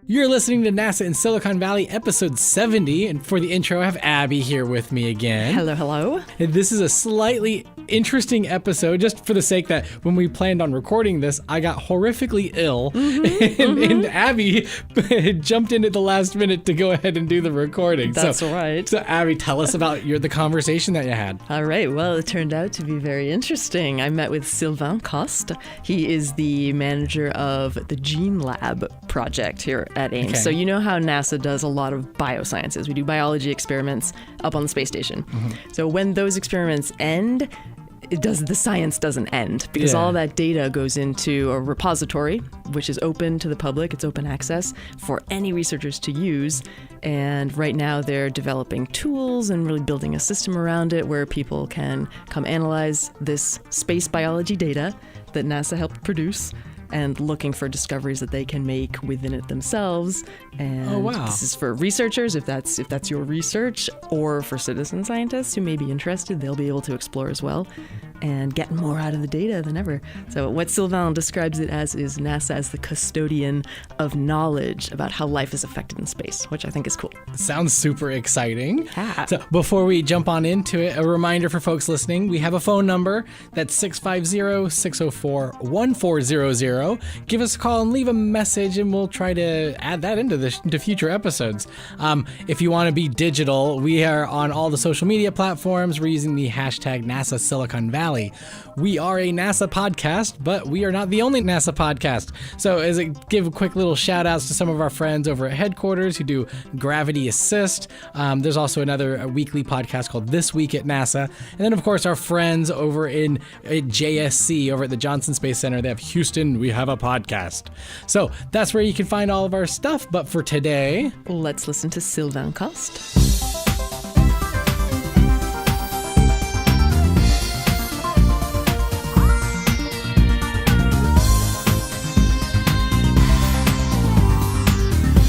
You're listening to NASA in Silicon Valley, episode 70, and for the intro, I have Abby here with me again. Hello, hello. And this is a slightly interesting episode, just for the sake that when we planned on recording this, I got horrifically ill, and Abby jumped in at the last minute to go ahead and do the recording. That's right. So Abby, tell us about the conversation that you had. All right, well, it turned out to be very interesting. I met with Sylvain. He is the manager of the Gene Lab project here at Ames. Okay. So you know how NASA does a lot of biosciences. We do biology experiments up on the space station. So when those experiments end, the science doesn't end because all that data goes into a repository, which is open to the public. It's open access for any researchers to use. And right now they're developing tools and really building a system around it where people can come analyze this space biology data that NASA helped produce and looking for discoveries that they can make within it themselves. And this is for researchers, if that's your research, or for citizen scientists who may be interested, they'll be able to explore as well and get more out of the data than ever. So what Sylvain describes it as is NASA as the custodian of knowledge about how life is affected in space, which I think is cool. Sounds super exciting. Yeah. So before we jump on into it, a reminder for folks listening, we have a phone number that's 650-604-1400. Give us a call and leave a message and we'll try to add that into future episodes. If you want to be digital, we are on all the social media platforms. We're using the hashtag NASA Silicon Valley. We are a NASA podcast, but we are not the only NASA podcast. So give quick little shout outs to some of our friends over at headquarters who do Gravity Assist. There's also another weekly podcast called This Week at NASA. And then, of course, our friends over at JSC, over at the Johnson Space Center. They have Houston, we have a podcast. So that's where you can find all of our stuff. But for today, let's listen to Sylvain Coste.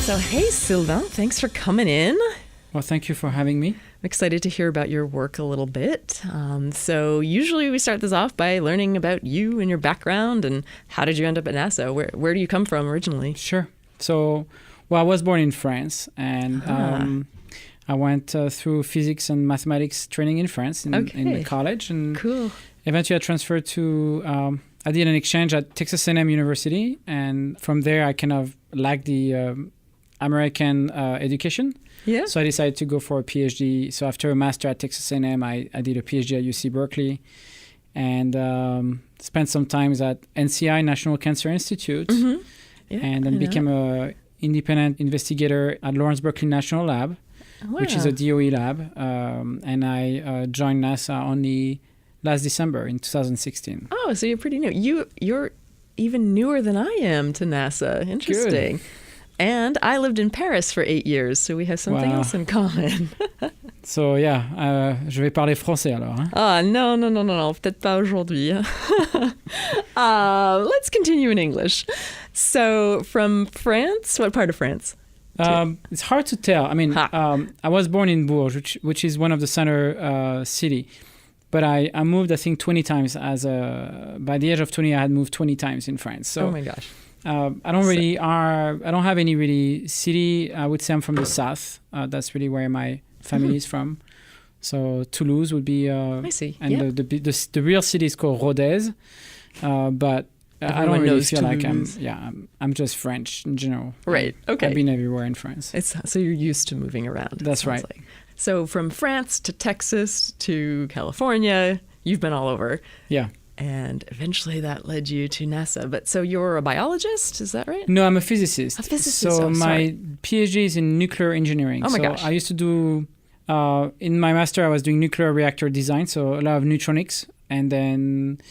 So, hey, Sylvain, thanks for coming in. Well, thank you for having me. I'm excited to hear about your work a little bit. So usually we start this off by learning about you and your background and how did you end up at NASA? Where do you come from originally? Sure. So, I was born in France and I went through physics and mathematics training in France in the college. And cool. Eventually I transferred to, I did an exchange at Texas A&M University. And from there I kind of liked the American education. Yeah. So I decided to go for a PhD. So after a master at Texas A&M, I did a PhD at UC Berkeley and spent some time at NCI, National Cancer Institute, and then became an independent investigator at Lawrence Berkeley National Lab, which is a DOE lab. And I joined NASA only last December in 2016. Oh, so you're pretty new. You're even newer than I am to NASA. Interesting. Good. And I lived in Paris for 8 years, so we have something else in common. So, je vais parler français alors. Hein? Ah, non, peut-être pas aujourd'hui. Let's continue in English. So, from France, what part of France? It's hard to tell. I mean, I was born in Bourges, which is one of the center city. But I moved, I think, 20 times. By the age of 20, I had moved 20 times in France. So, oh my gosh. I don't have any really city. I would say I'm from the south. That's really where my family is from. So Toulouse would be. I see. And the real city is called Rodez. But I don't really feel Toulouse. Like I'm just French in general. Right. Okay. I've been everywhere in France. So you're used to moving around. That's right. Like. So from France to Texas to California, you've been all over. Yeah. And eventually that led you to NASA. But so you're a biologist, is that right? No, I'm a physicist. A physicist. So my PhD is in nuclear engineering. Oh my gosh. I used to do, in my master, I was doing nuclear reactor design, so a lot of neutronics. And then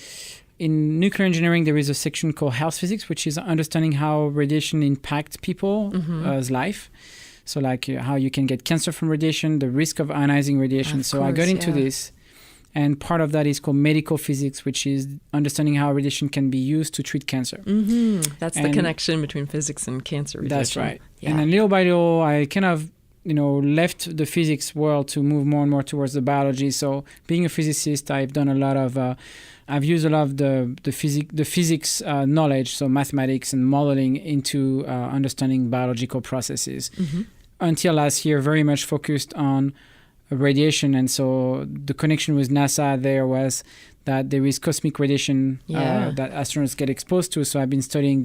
in nuclear engineering, there is a section called health physics, which is understanding how radiation impacts people's life. So like how you can get cancer from radiation, the risk of ionizing radiation. So I got into this. And part of that is called medical physics, which is understanding how radiation can be used to treat cancer. That's the connection between physics and cancer research. That's right. Yeah. And then little by little, I kind of left the physics world to move more and more towards the biology. So being a physicist, I've done a lot of I've used a lot of the physics knowledge, so mathematics and modeling, into understanding biological processes. Until last year, very much focused on radiation. And so the connection with NASA there was that there is cosmic radiation that astronauts get exposed to. So I've been studying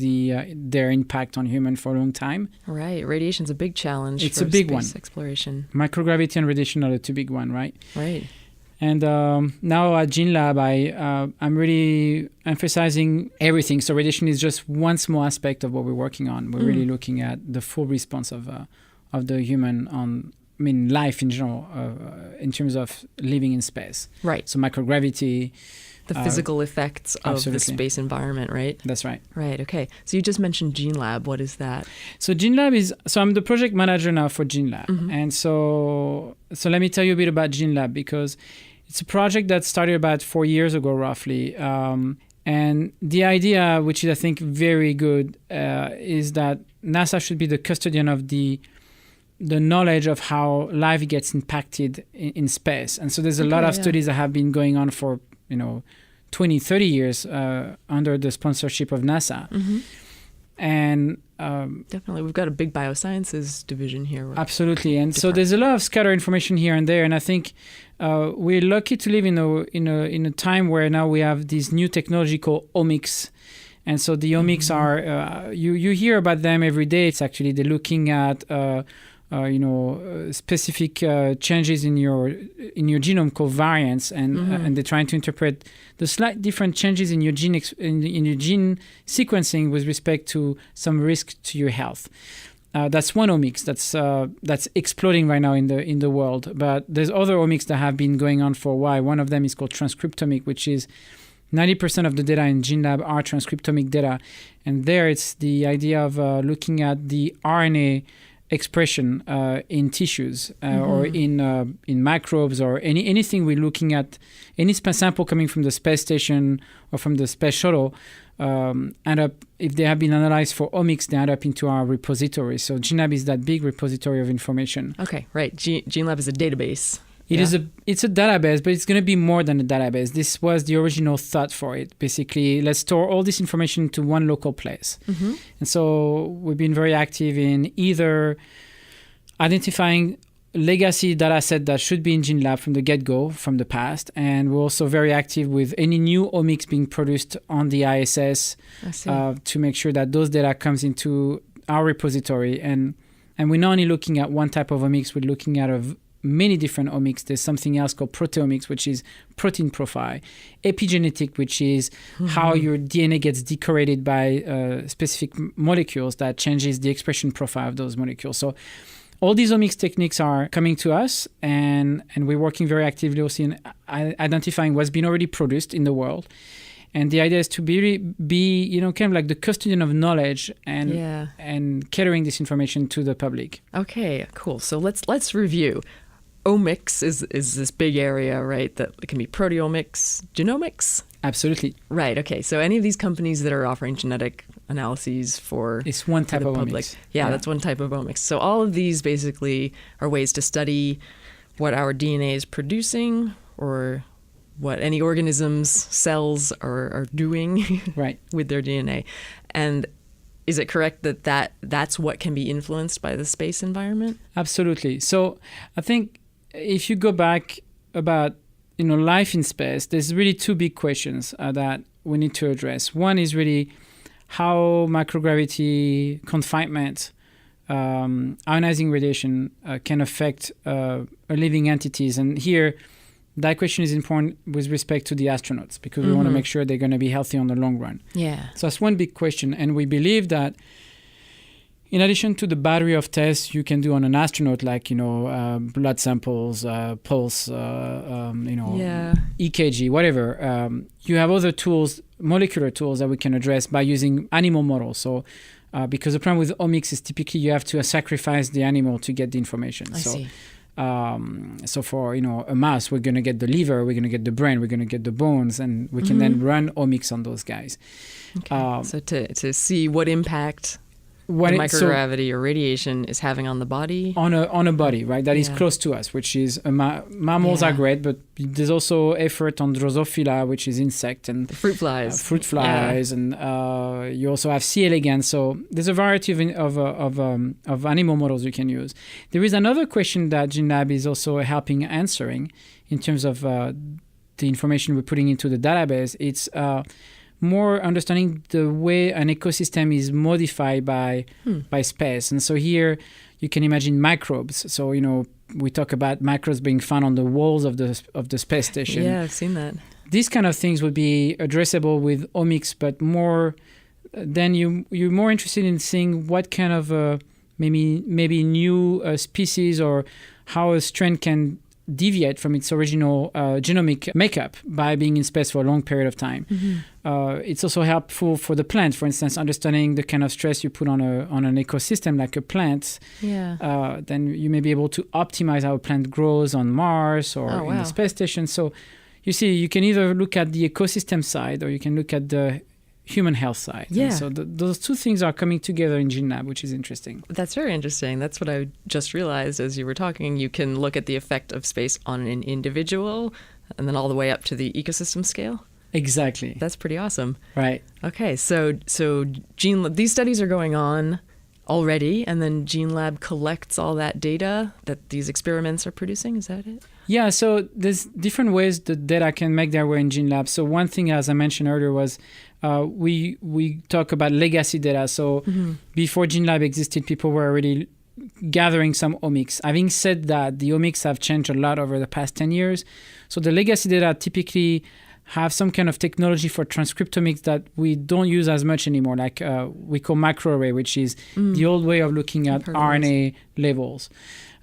their impact on humans for a long time. Right. Radiation's a big challenge. It's for a big space one. Exploration. Microgravity and radiation are the two big ones, right? Right. And now at GeneLab, I'm really emphasizing everything. So radiation is just one small aspect of what we're working on. We're really looking at the full response of the human on, life in general, in terms of living in space. Right. So microgravity. The physical effects of absolutely. the space environment, right? That's right. Right. Okay. So you just mentioned GeneLab. What is that? So GeneLab I'm the project manager now for GeneLab. And so let me tell you a bit about GeneLab, because it's a project that started about 4 years ago, roughly. And the idea, which is, I think, very good, is that NASA should be the custodian of the knowledge of how life gets impacted in space. And so there's a lot of studies that have been going on for 20, 30 years under the sponsorship of NASA. And definitely, we've got a big biosciences division here. Absolutely. And so there's a lot of scattered information here and there. And I think we're lucky to live in a time where now we have this new technology called omics. And so the omics are, you hear about them every day. It's actually, they're looking at specific changes in your genome called variants, and they're trying to interpret the slight different changes in your gene in your gene sequencing with respect to some risk to your health. That's one omics that's exploding right now in the world. But there's other omics that have been going on for a while. One of them is called transcriptomic, which is 90% of the data in GeneLab are transcriptomic data, and there it's the idea of looking at the RNA expression in tissues or in microbes or anything. We're looking at any sample coming from the space station or from the space shuttle end up, if they have been analyzed for omics, they end up into our repository. So GeneLab is that big repository of information. Okay, right. GeneLab is a database. It's a database, but it's going to be more than a database. This was the original thought for it. Basically, let's store all this information to one local place. And so we've been very active in either identifying legacy data set that should be in GeneLab from the get-go, from the past. And we're also very active with any new omics being produced on the ISS to make sure that those data comes into our repository. And we're not only looking at one type of omics, we're looking at many different omics. There's something else called proteomics, which is protein profile. Epigenetic, which is how your DNA gets decorated by specific molecules that changes the expression profile of those molecules. So all these omics techniques are coming to us, and we're working very actively also in identifying what's been already produced in the world. And the idea is to be kind of like the custodian of knowledge and catering this information to the public. Okay, cool. So let's review. Omics is this big area, right? That it can be proteomics, genomics. Absolutely. Right. Okay. So any of these companies that are offering genetic analyses for it's one type of public, omics. Yeah, that's one type of omics. So all of these basically are ways to study what our DNA is producing or what any organism's cells are doing right. with their DNA. And is it correct that that's what can be influenced by the space environment? Absolutely. So I think if you go back about life in space, there's really two big questions that we need to address. One is really how microgravity confinement, ionizing radiation can affect living entities. And here, that question is important with respect to the astronauts because we want to make sure they're going to be healthy on the long run. Yeah. So that's one big question. And we believe that in addition to the battery of tests you can do on an astronaut, like, blood samples, pulse, EKG, whatever, you have other tools, molecular tools that we can address by using animal models. So because the problem with omics is typically you have to sacrifice the animal to get the information. I see. So for a mouse, we're going to get the liver, we're going to get the brain, we're going to get the bones, and we can then run omics on those guys. Okay. So to see what impact what microgravity or radiation is having on the body. On a body, right? That is close to us, which is mammals are great, but there's also effort on Drosophila, which is insect and the fruit flies. And you also have C. elegans. So there's a variety of animal models you can use. There is another question that GeneLab is also helping answering in terms of the information we're putting into the database. It's more understanding the way an ecosystem is modified by space. And so here you can imagine microbes. So, we talk about microbes being found on the walls of the space station. Yeah, I've seen that. These kind of things would be addressable with omics, but more then you're more interested in seeing what kind of maybe new species or how a strain can deviate from its original genomic makeup by being in space for a long period of time. It's also helpful for the plant, for instance, understanding the kind of stress you put on an ecosystem like a plant. Then you may be able to optimize how a plant grows on Mars or in the space station. So you see, you can either look at the ecosystem side or you can look at the human health side. And so those two things are coming together in GeneLab, which is interesting. That's very interesting. That's what I just realized as you were talking. You can look at the effect of space on an individual and then all the way up to the ecosystem scale. Exactly. That's pretty awesome. Right. Okay, so GeneLab, these studies are going on already, and then GeneLab collects all that data that these experiments are producing. Is that it? Yeah, so there's different ways the data can make their way in GeneLab. So one thing, as I mentioned earlier, was we talk about legacy data. So before GeneLab existed, people were already gathering some omics. Having said that, the omics have changed a lot over the past 10 years. So the legacy data typically have some kind of technology for transcriptomics that we don't use as much anymore, like we call microarray, which is the old way of looking at RNA levels.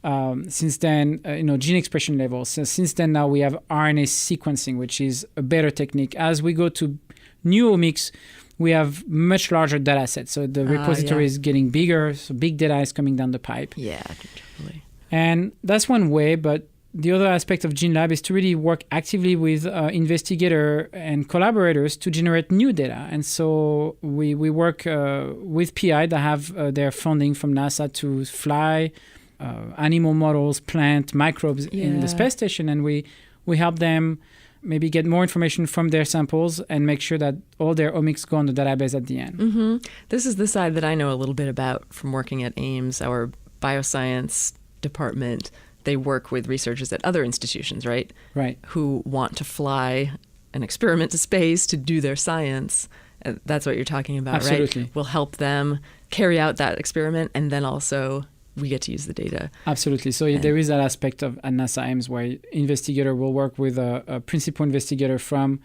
Since then, gene expression levels. So since then, now we have RNA sequencing, which is a better technique. As we go to new omics, we have much larger data sets. So the repository is getting bigger, so big data is coming down the pipe. Yeah, definitely. And that's one way, but the other aspect of GeneLab is to really work actively with investigators and collaborators to generate new data. And so we work with PI that have their funding from NASA to fly animal models, plant, microbes in the space station. And we help them maybe get more information from their samples and make sure that all their omics go on the database at the end. This is the side that I know a little bit about from working at Ames, our bioscience department. They work with researchers at other institutions, right? Right. Who want to fly an experiment to space to do their science. That's what you're talking about, Absolutely. Right? We'll help them carry out that experiment, and then also we get to use the data. Absolutely. So there is that aspect of at NASA Ames where investigator will work with a principal investigator from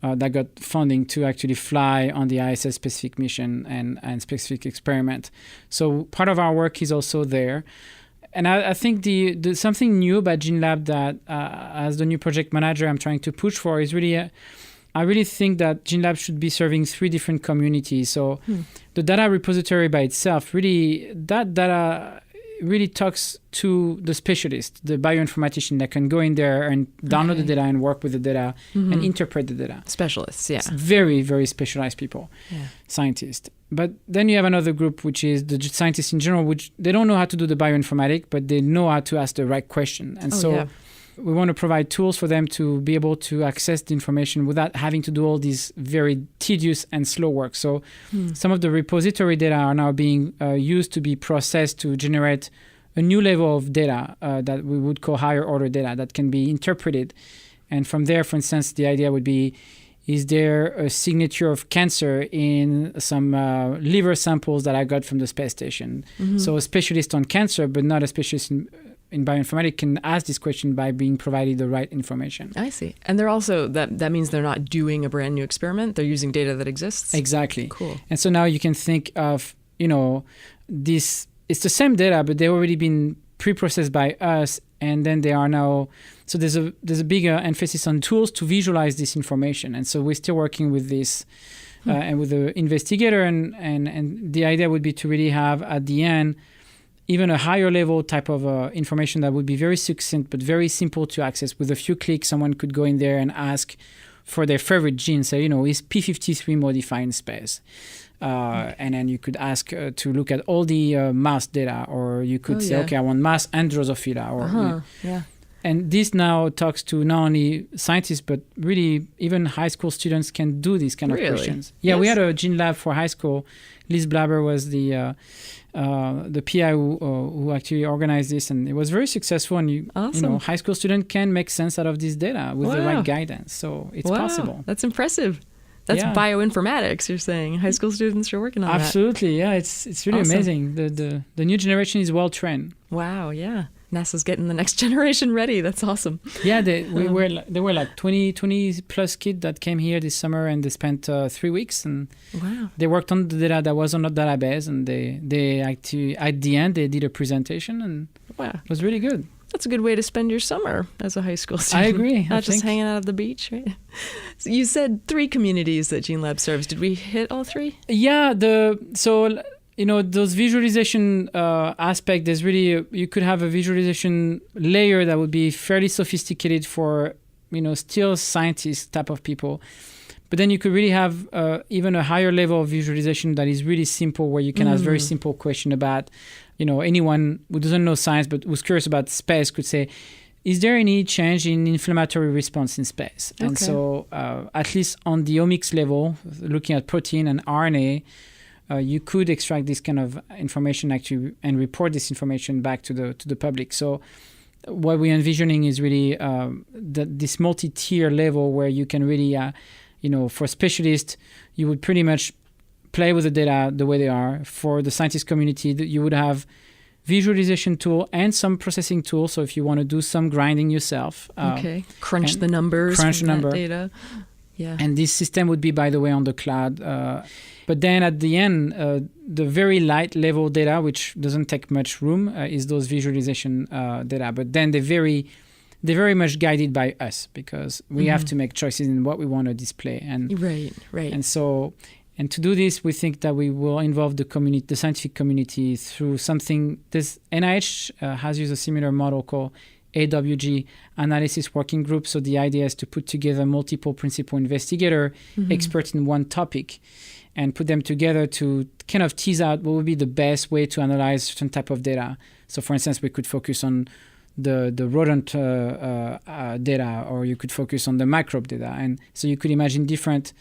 that got funding to actually fly on the ISS specific mission and specific experiment. So part of our work is also there. And I think the something new about GeneLab that as the new project manager I'm trying to push for is really, I really think that GeneLab should be serving 3 different communities. So the data repository by itself, really, that data really talks to the specialist, the bioinformatician that can go in there and download the data and work with the data and interpret the data. Specialists, yeah. It's very, very specialized people, scientists. But then you have another group, which is the scientists in general, which they don't know how to do the bioinformatics, but they know how to ask the right question. And we want to provide tools for them to be able to access the information without having to do all these very tedious and slow work. So some of the repository data are now being used to be processed to generate a new level of data that we would call higher order data that can be interpreted. And from there, for instance, the idea would be, is there a signature of cancer in some liver samples that I got from the space station? So a specialist on cancer, but not a specialist in bioinformatics, can ask this question by being provided the right information. I see. And they're also, that means they're not doing a brand new experiment. They're using data that exists. Exactly. Cool. And so now you can think of, this, it's the same data, but they've already been pre-processed by us. And then they are now, so there's a bigger emphasis on tools to visualize this information. And so we're still working with this and with the investigator. And the idea would be to really have at the end, even a higher level type of information that would be very succinct, but very simple to access. With a few clicks, someone could go in there and ask for their favorite gene. Say, is P53 modified in space? And then you could ask to look at all the mouse data, or you could say, yeah. okay, I want mouse and Drosophila. Or Yeah. and this now talks to not only scientists, but really even high school students can do these kind of Really? questions. Yeah, Yes. we had a gene lab for high school. Liz Blaber was the PI who actually organized this, and it was very successful. And you know, high school student can make sense out of this data with the right guidance. So it's possible. That's impressive. That's bioinformatics. You're saying high school students are working on that. Absolutely, yeah. It's really amazing. The new generation is well trained. Wow, yeah. NASA's getting the next generation ready. That's awesome. Yeah, there were like 20 plus kids that came here this summer, and they spent 3 weeks, and they worked on the data that was on the database, and they actually at the end they did a presentation, and it was really good. That's a good way to spend your summer as a high school student. I agree. Not just hanging out at the beach, right? So you said 3 communities that Gene Lab serves. Did we hit all 3? Yeah, you know, those visualization aspect, there's really, you could have a visualization layer that would be fairly sophisticated for, you know, still scientist type of people. But then you could really have even a higher level of visualization that is really simple, where you can ask very simple question about, you know, anyone who doesn't know science but who's curious about space could say, is there any change in inflammatory response in space? And so at least on the omics level, looking at protein and RNA, you could extract this kind of information actually and report this information back to the public. So what we're envisioning is really this multi-tier level where you can really, you know, for specialists, you would pretty much play with the data the way they are. For the scientist community, you would have visualization tool and some processing tool. So if you want to do some grinding yourself, crunch the numbers, data. Yeah. And this system would be, by the way, on the cloud. But then at the end, the very light level data, which doesn't take much room, is those visualization data. But then they're very much guided by us, because we have to make choices in what we want to display. And right. And so, and to do this, we think that we will involve the community, the scientific community, through something. This NIH has used a similar model called AWG, Analysis Working Group. So the idea is to put together multiple principal investigator experts in one topic, and put them together to kind of tease out what would be the best way to analyze certain type of data. So for instance, we could focus on the rodent data, or you could focus on the microbe data. And so you could imagine different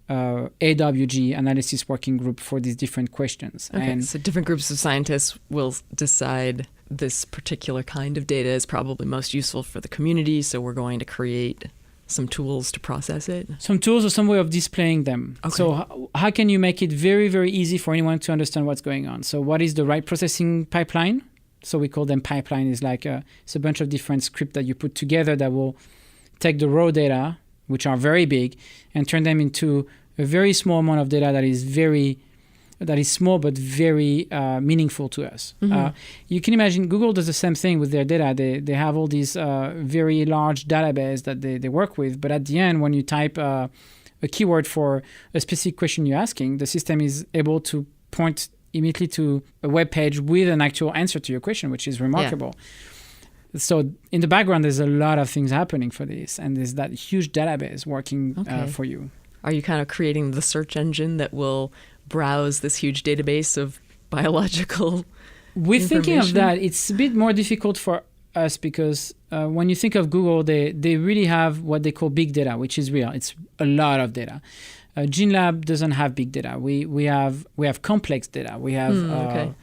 AWG, Analysis Working Group, for these different questions. Okay, and so different groups of scientists will decide this particular kind of data is probably most useful for the community, so we're going to create some tools to process it. Some tools or some way of displaying them. Okay. So how can you make it very, very easy for anyone to understand what's going on? So what is the right processing pipeline? So we call them pipeline. It's like it's a bunch of different scripts that you put together that will take the raw data, which are very big, and turn them into a very small amount of data that is small but very meaningful to us. You can imagine Google does the same thing with their data. They have all these very large database that they work with, but at the end, when you type a keyword for a specific question you're asking, the system is able to point immediately to a web page with an actual answer to your question, which is remarkable. Yeah. So in the background, there's a lot of things happening for this, and there's that huge database working for you. Are you kind of creating the search engine that will browse this huge database of biological We're thinking of that. It's a bit more difficult for us because when you think of Google, they really have what they call big data, which is real. It's a lot of data. Gene Lab doesn't have big data. We have complex data. We have,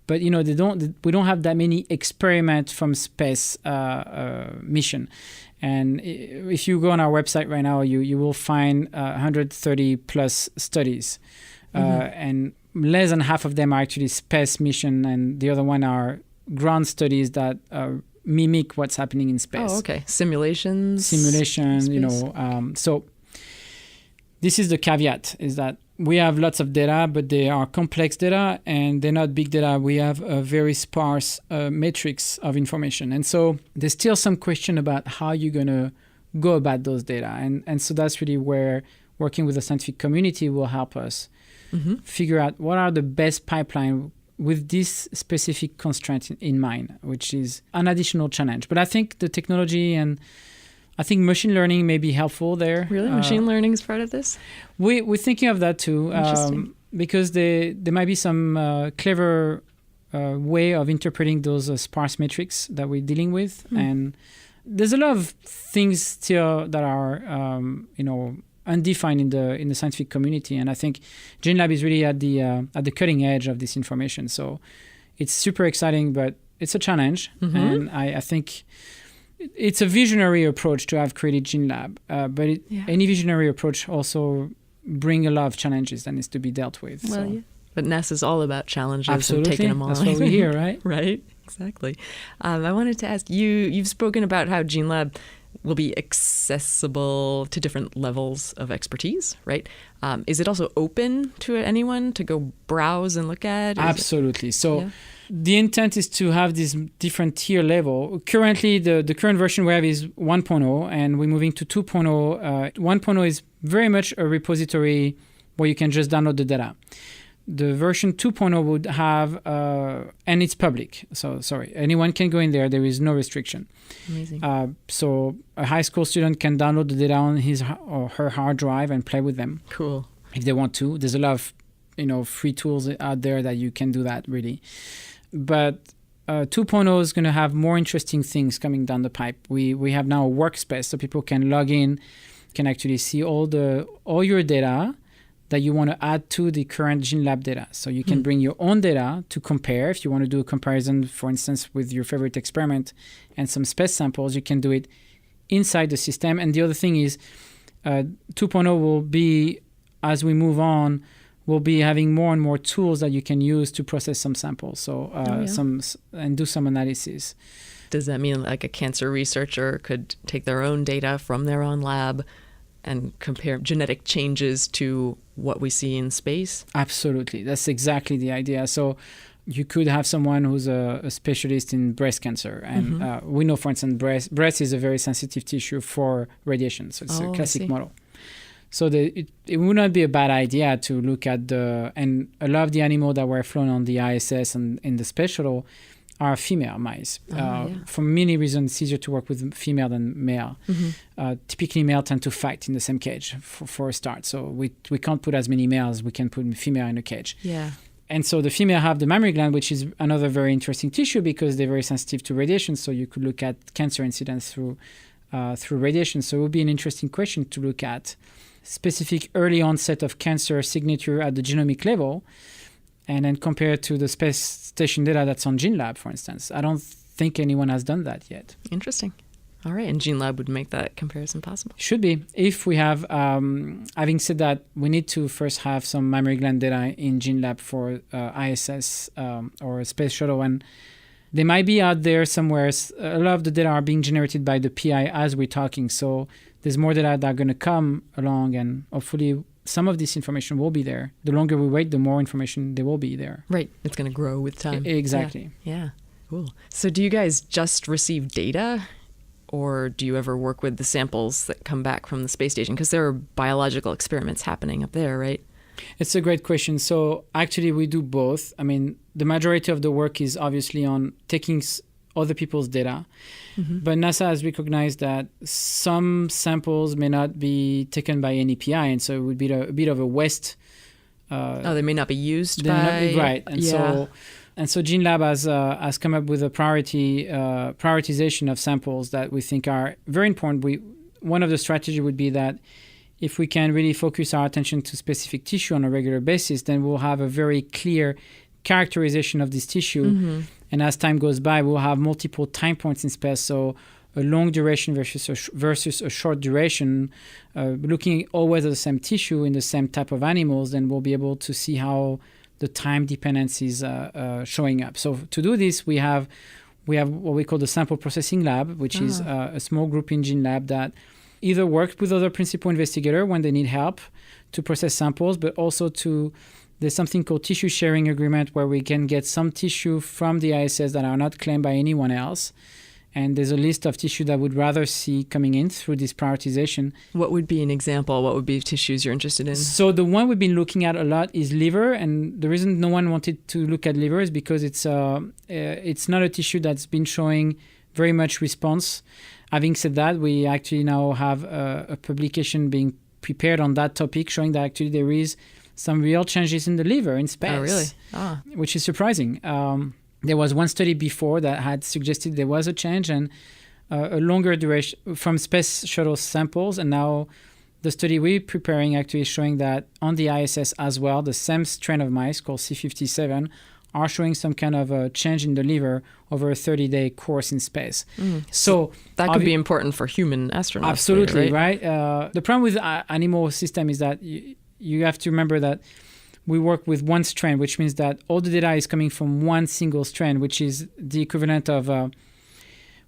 but you know we don't have that many experiments from space mission. And if you go on our website right now, you will find 130 plus studies, and less than half of them are actually space mission, and the other one are ground studies that mimic what's happening in space. Oh, okay. Simulation, you know. So this is the caveat, is that we have lots of data, but they are complex data and they're not big data. We have a very sparse matrix of information. And so there's still some question about how you're going to go about those data. And so that's really where working with the scientific community will help us figure out what are the best pipeline with this specific constraint in mind, which is an additional challenge. But I think the technology and I think machine learning may be helpful there. Really? Machine learning is part of this? We're thinking of that too. Interesting. because there might be some clever way of interpreting those sparse metrics that we're dealing with. And there's a lot of things still that are, undefined in the scientific community. And I think GeneLab is really at the cutting edge of this information. So it's super exciting, but it's a challenge. And I think it's a visionary approach to have created GeneLab. But any visionary approach also bring a lot of challenges that needs to be dealt with. Well, yeah. But NASA's all about challenges Absolutely. and taking them on. That's what we hear, right? Right, exactly. I wanted to ask you, you've spoken about how GeneLab will be accessible to different levels of expertise, right? Is it also open to anyone to go browse and look at? Absolutely. So the intent is to have this different tier level. Currently, the current version we have is 1.0, and we're moving to 2.0. 1.0 is very much a repository where you can just download the data. The version 2.0 would have, and it's public. So, anyone can go in there. There is no restriction. Amazing. So a high school student can download the data on his or her hard drive and play with them. Cool. If they want to. There's a lot of, free tools out there that you can do that, really. But 2.0 is going to have more interesting things coming down the pipe. We have now a workspace, so people can log in, can actually see all your data that you want to add to the current GeneLab data. So you can bring your own data to compare. If you want to do a comparison, for instance, with your favorite experiment and some space samples, you can do it inside the system. And the other thing is 2.0 will be, as we move on, we'll be having more and more tools that you can use to process some samples. So and do some analysis. Does that mean like a cancer researcher could take their own data from their own lab and compare genetic changes to what we see in space? Absolutely. That's exactly the idea. So you could have someone who's a specialist in breast cancer. And we know, for instance, breast is a very sensitive tissue for radiation. So it's a classic model. So it would not be a bad idea to look at and a lot of the animals that were flown on the ISS and in the space shuttle are female mice. For many reasons, it's easier to work with female than male. Typically, male tend to fight in the same cage for a start. So we can't put as many males as we can put female in a cage. Yeah. And so the female have the mammary gland, which is another very interesting tissue because they're very sensitive to radiation. So you could look at cancer incidence through radiation. So it would be an interesting question to look at specific early onset of cancer signature at the genomic level, and then compare it to the space station data that's on GeneLab, for instance. I don't think anyone has done that yet. Interesting. All right, and GeneLab would make that comparison possible. Should be. If we have, having said that, we need to first have some mammary gland data in GeneLab for ISS or space shuttle, and they might be out there somewhere. A lot of the data are being generated by the PI as we're talking, so there's more data that are going to come along, and hopefully some of this information will be there. The longer we wait, the more information there will be there. Right. It's going to grow with time. Exactly. Yeah. Cool. So do you guys just receive data, or do you ever work with the samples that come back from the space station? Because there are biological experiments happening up there, right? It's a great question. So actually we do both. I mean, the majority of the work is obviously on taking other people's data. But NASA has recognized that some samples may not be taken by any PI, and so it would be a bit of a waste. They may not be used by... Right. And so GeneLab has come up with a prioritization of samples that we think are very important. One of the strategies would be that if we can really focus our attention to specific tissue on a regular basis, then we'll have a very clear characterization of this tissue. And as time goes by, we'll have multiple time points in space. So a long duration versus a short duration, looking always at the same tissue in the same type of animals, then we'll be able to see how the time dependence is showing up. So to do this, we have what we call the sample processing lab, which is a small group in GeneLab that either works with other principal investigators when they need help to process samples, but also there's something called tissue sharing agreement where we can get some tissue from the ISS that are not claimed by anyone else. And there's a list of tissue that would rather see coming in through this prioritization. What would be an example? What would be tissues you're interested in? So the one we've been looking at a lot is liver. And the reason no one wanted to look at liver is because it's not a tissue that's been showing very much response. Having said that, we actually now have a publication being prepared on that topic showing that actually there is some real changes in the liver in space. Oh, really? Ah. Which is surprising. There was one study before that had suggested there was a change and a longer duration from space shuttle samples, and now the study we're preparing actually is showing that on the ISS as well, the same strain of mice called C57 are showing some kind of a change in the liver over a 30-day course in space. So that could be important for human astronauts. Absolutely, later, right? The problem with animal system is that you have to remember that we work with one strain, which means that all the data is coming from one single strain, which is the equivalent of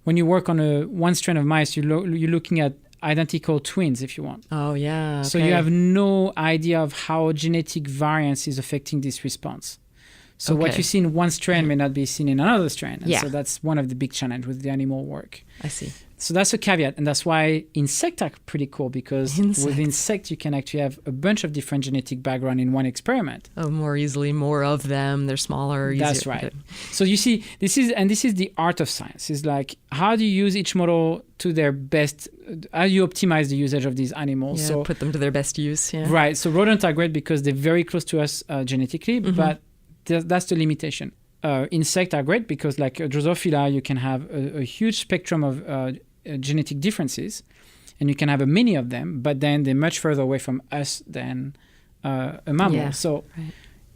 when you work on one strain of mice, you're looking at identical twins, if you want. Oh, yeah. Okay. So you have no idea of how genetic variance is affecting this response. So what you see in one strain may not be seen in another strain. And so that's one of the big challenges with the animal work. I see. So that's a caveat. And that's why insects are pretty cool, because with insects, you can actually have a bunch of different genetic background in one experiment. Oh, more easily, more of them. They're smaller. Easier. That's right. So you see, this is the art of science. It's like, how do you use each model to their best? How do you optimize the usage of these animals? Yeah, so put them to their best use. Yeah. Right. So rodents are great because they're very close to us genetically, but that's the limitation. Insects are great because, like Drosophila, you can have a huge spectrum of genetic differences, and you can have many of them, but then they're much further away from us than a mammal. Yeah, so,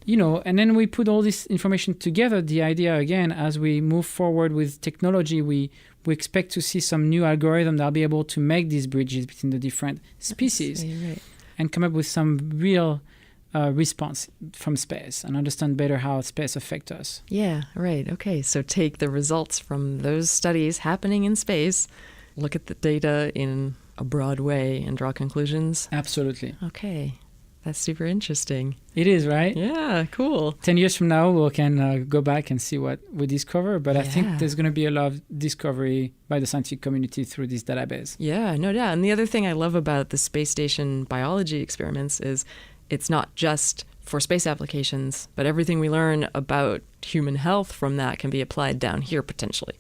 and then we put all this information together. The idea, again, as we move forward with technology, we expect to see some new algorithm that'll be able to make these bridges between the different species and come up with some real response from space and understand better how space affects us. Yeah, right. Okay, so take the results from those studies happening in space, look at the data in a broad way and draw conclusions. Absolutely. Okay, that's super interesting. It is, right? Yeah, cool. 10 years from now, we can go back and see what we discover, but I think there's going to be a lot of discovery by the scientific community through this database. Yeah, no doubt. And the other thing I love about the space station biology experiments is it's not just for space applications, but everything we learn about human health from that can be applied down here potentially.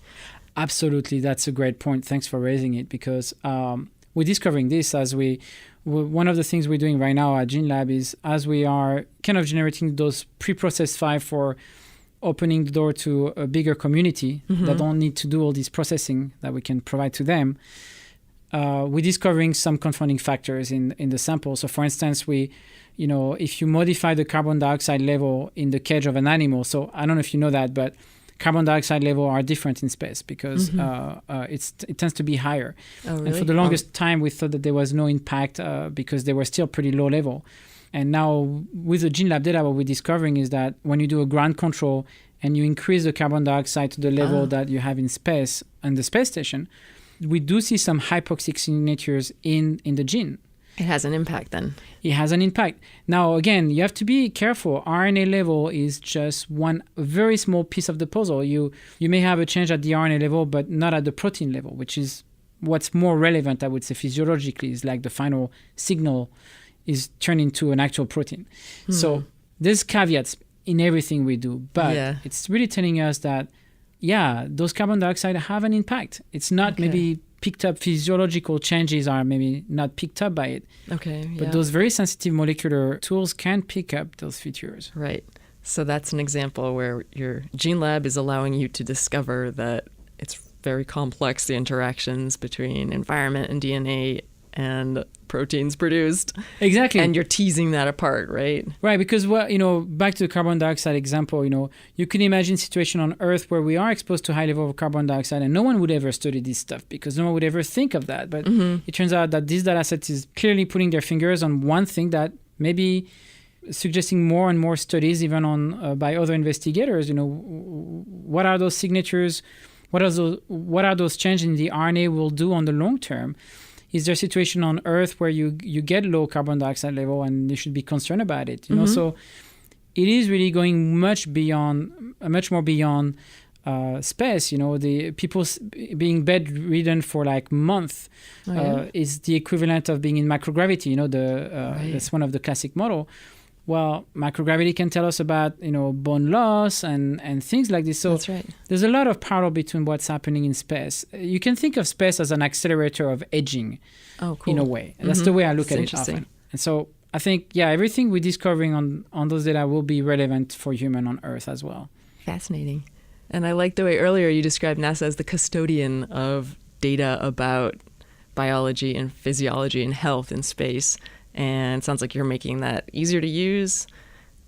Absolutely. That's a great point. Thanks for raising it, because we're discovering this as one of the things we're doing right now at Gene Lab is as we are kind of generating those pre-processed files for opening the door to a bigger community that don't need to do all this processing that we can provide to them. We're discovering some confounding factors in the sample. So for instance, if you modify the carbon dioxide level in the cage of an animal, so I don't know if you know that, but carbon dioxide levels are different in space because it tends to be higher. Oh, really? And for the longest time, we thought that there was no impact because they were still pretty low level. And now with the Gene Lab data, what we're discovering is that when you do a ground control and you increase the carbon dioxide to the level that you have in space and the space station, we do see some hypoxic signatures in the gene. It has an impact then. It has an impact. Now, again, you have to be careful. RNA level is just one very small piece of the puzzle. You may have a change at the RNA level, but not at the protein level, which is what's more relevant, I would say, physiologically, is like the final signal is turned into an actual protein. So there's caveats in everything we do, but it's really telling us that, those carbon dioxide have an impact. It's not maybe picked up, physiological changes are maybe not picked up by it. Okay. But those very sensitive molecular tools can pick up those features. Right. So that's an example where your Gene Lab is allowing you to discover that it's very complex, the interactions between environment and DNA and proteins produced. Exactly. And you're teasing that apart, right? Right, because back to the carbon dioxide example, you can imagine a situation on Earth where we are exposed to high level of carbon dioxide and no one would ever study this stuff because no one would ever think of that. But it turns out that this data set is clearly putting their fingers on one thing that maybe suggesting more and more studies even on by other investigators. What are those signatures? What are those changes in the RNA will do on the long term? Is there a situation on Earth where you get low carbon dioxide level and you should be concerned about it? So it is really going much more beyond space. The people being bedridden for like months is the equivalent of being in microgravity. That's one of the classic model. Well, microgravity can tell us about, bone loss and things like this. So that's right. There's a lot of parallel between what's happening in space. You can think of space as an accelerator of aging in a way. And that's the way I look at it often. And so I think, everything we're discovering on those data will be relevant for human on Earth as well. Fascinating. And I like the way earlier you described NASA as the custodian of data about biology and physiology and health in space. And it sounds like you're making that easier to use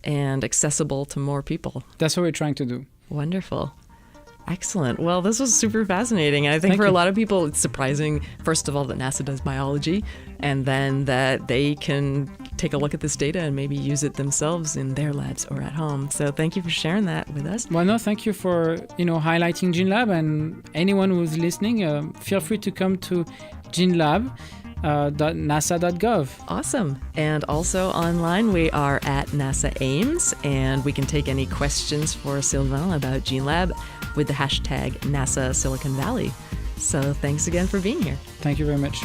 and accessible to more people. That's what we're trying to do. Wonderful. Excellent. Well, this was super fascinating. And I think Thank for you. a lot of people, it's surprising, first of all, that NASA does biology, and then that they can take a look at this data and maybe use it themselves in their labs or at home. So thank you for sharing that with us. Well, no, thank you for, highlighting GeneLab, and anyone who's listening, feel free to come to GeneLab.nasa.gov. Awesome. And also online, we are at NASA Ames, and we can take any questions for Sylvain about GeneLab with the hashtag NASA Silicon Valley. So thanks again for being here. Thank you very much.